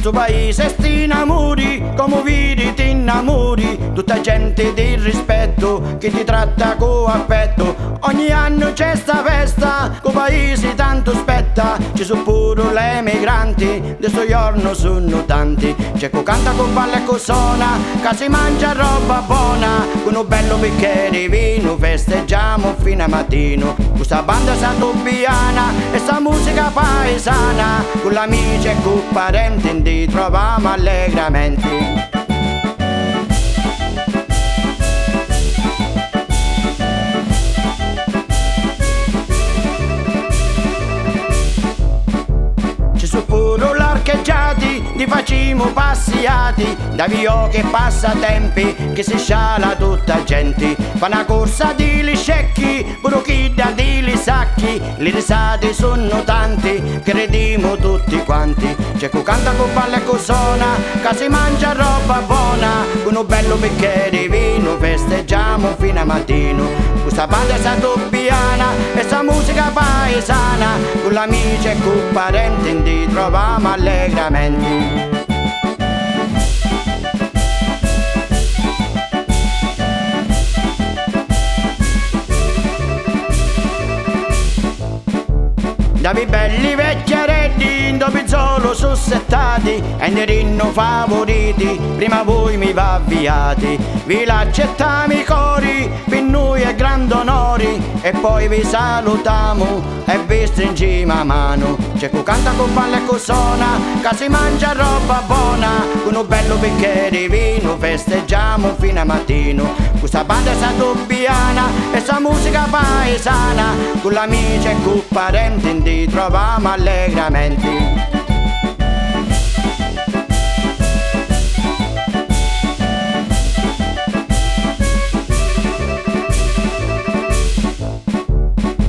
sto paese sti innamori, come vedi ti innamori, tutta gente di rispetto che ti tratta con affetto. Ogni anno c'è sta festa, co paese tanto spetta, ci sono pure le migranti, de sto giorno sono tanti. C'è co canta, co balla e co suona, che si mangia roba buona, con un bello bicchiere di vino festeggiamo fino a mattino. Questa banda santobiana e sta musica paesana, con l'amici e con parenti ti troviamo allegramente. Ti facciamo passiati da vio che passatempi, che si sciala tutta gente. Fa una corsa di liscecchi, bruchida di lisacchi, le risate sono tanti, crediamo tutti quanti. C'è cu canta, cu balla e cu suona, che si mangia roba buona, con un bello bicchiere di vino festeggiamo fino a mattino. Questa banda è santobiana e sta musica paesana, con l'amici e con parenti ti troviamo allegramente. Davi belli vecchiaretti, dove solo sussettati, e ne rinno favoriti, prima voi mi va avviati. Vi l'accettiamo i cori, per noi è grande onori, e poi vi salutiamo e vi stringiamo a mano. C'è cu canta, cu balla e cu suona, che si mangia roba buona, con un bello bicchiere di vino festeggiamo fino a mattino. Questa banda è santobiana e sta musica paesana, con l'amici e con parenti ti troviamo allegramente.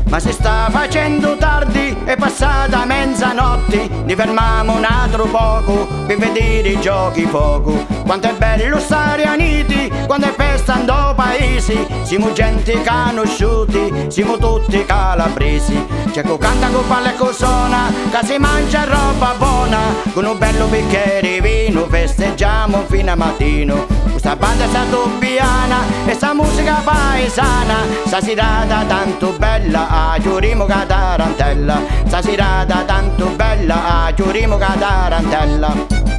Ma si sta facendo tardi, è passata mezzanotte, ne fermiamo un altro poco per vedere i giochi fuoco. Quanto è bello stare uniti, quando è festa ando paesi, siamo gente conosciuti, siamo tutti calabresi. C'è co canta, co balla e co suona, che si mangia roba buona, con un bello bicchiere di vino festeggiamo fino a mattino. Questa banda è santobiana e sta musica paesana, sta serata tanto bella, a giurimo ca tarantella, sta serata tanto bella, a giurimo ca tarantella.